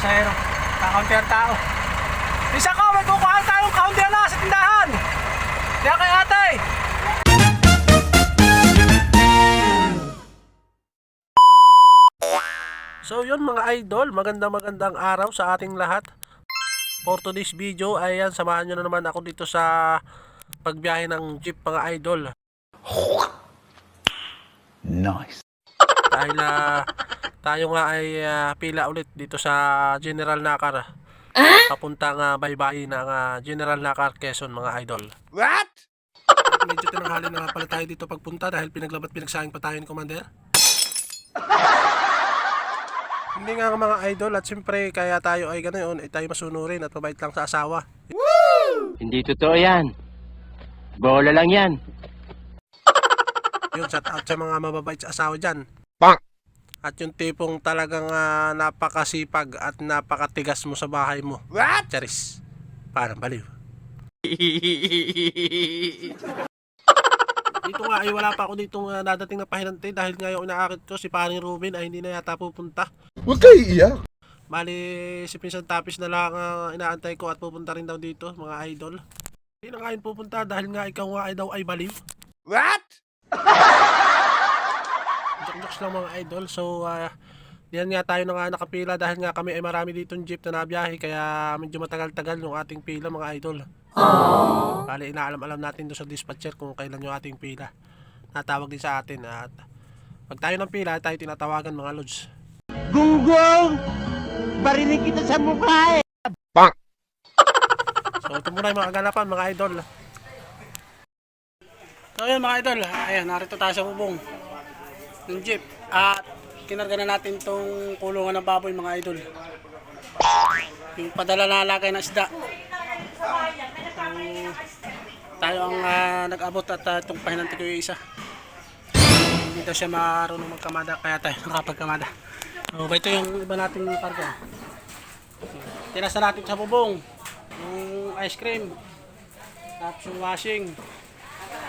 pasahero. Kakaunti ang tao. Isa ko, may kukuhaan tayong kaunti na sa tindahan. Kaya kay ate. So yun mga idol, magandang araw sa ating lahat. For today's video, ayan, samahan nyo na naman ako dito sa pagbiyahe ng jeep mga idol. Nice. Dahil tayo nga ay pila ulit dito sa General Nakar. Papuntang baybayin ng General Nakar, Quezon mga idol. What? At medyo tinanghali na nga pala tayo dito pagpunta dahil pinagsayang pa tayo ni Commander. Hindi nga mga idol, at siyempre kaya tayo ay ganoon, ay tayo masunurin at mabait lang sa asawa. Woo! Hindi totoo yan. Bola lang yan. Yun, shout out sa mga mababait sa asawa dyan. Bang! At yung tipong talagang napakasipag at napakatigas mo sa bahay mo. What? Charis, parang baliw. Dito nga ay wala pa ako ditong dadating na pahinante dahil ngayon inaakit ko si paring Ruben ay hindi na yata pupunta. Huwag kayo iiyak. Bali si Pinsan Tapis na lang inaantay ko at pupunta rin daw dito mga idol. Hindi na nga yun pupunta dahil nga ikaw nga ay daw ay baliw. What? Jokes lang mga idol. So diyan nga tayo na nga nakapila dahil nga kami ay marami ditong jeep na nabiyahe kaya medyo matagal-tagal yung ating pila mga idol. Bali inaalam-alam natin doon sa dispatcher kung kailan yung ating pila. Natawag din sa atin at pag tayo ng pila tayo tinatawagan mga lods. Gunggong! Barinig kita sa mukha eh! Bang! So ito muna yung mga kaganapan mga idol. So yun mga idol, ayan narito tayo sa bubong ng jeep at kinarga na natin tong kulungan ng baboy mga idol. Yung padala na lagay ng isda. Tayo ang nag-abot at itong pahinanti ko yung isa. Hindi daw siya marunong magkamada kaya tayo nakapagkamada. So ito yung iba nating karga. Tinasa natin sa bubong yung ice cream, tapos yung washing,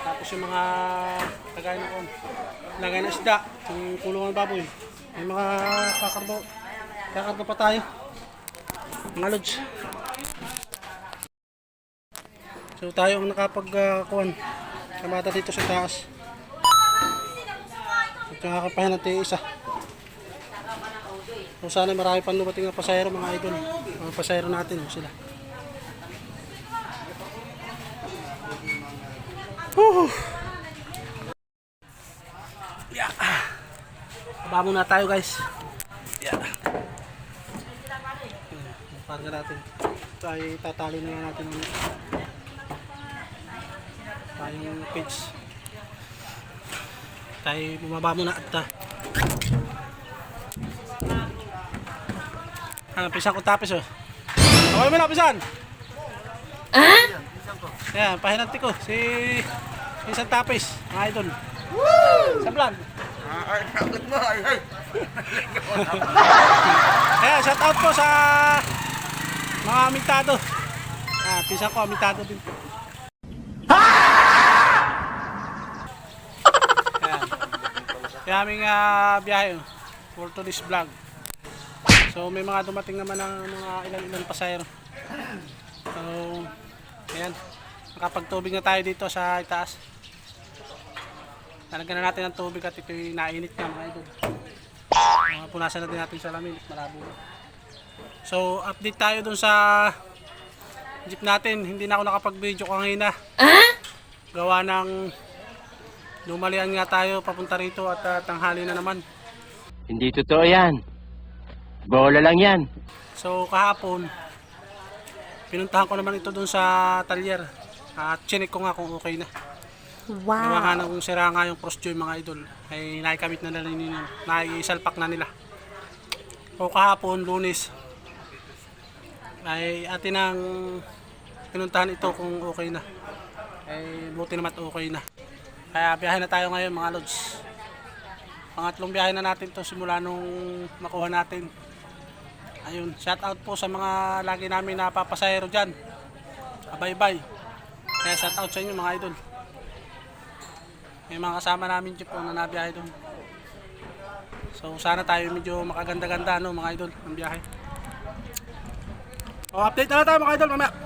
tapos yung mga lagay na isda, yung kulungan ng baboy. May mga kakarga pa tayo mga lods. So tayo ang nakapagkuhan kamata dito sa taas at nakakapahin natin isa. So sana marami pang lumating na pasahero mga idol. Mga pasahero natin sila. Yeah. Baba muna tayo guys. Yeah. Parga natin. Tayo tatali na natin ulit. Tayong page. Tayo bumaba muna at pisan ko tapis oh. Okay mo na pisan. Ayan, pahinanti ko si Pisan Tapis, mga idol. Sablan. Ayan, shout out po sa mga amintado. Pisan ko amintado din. Ayan. Kaya aming biyahe for today's vlog. So may mga dumating naman ng mga ilan pasahero. So ayan, nakapagtubig na tayo dito sa itaas. Talagyan na natin ng tubig at ito'y nainit na mga idol. Punasan na din natin sa lamin at malabo. So update tayo dun sa jeep natin. Hindi na ako nakapag-video kanina. Gawa ng lumalian nga tayo papunta rito at tanghali na naman. Hindi totoo yan. Bola lang yan. So kahapon pinuntahan ko naman ito dun sa talyer at chinik ko nga kung okay na. Wow. Gawa nga nang sira nga yung cross joy mga idol ay naikamit na nila nila, naisalpak na nila. So kahapon Lunes ay atin ang pinuntahan ito kung okay na. Ay buti naman okay na. Kaya biyahe na tayo ngayon mga lods. Pangatlong biyahe na natin to simula nung makuha natin. Ayun, shout out po sa mga lagi namin na papasahero dyan. Bye-bye. Kaya shout out sa inyo mga idol. May mga kasama namin dyan po na nabiyahe doon. So sana tayo medyo makaganda-ganda no mga idol ang biyahe. O, update na lang tayo mga idol mamaya.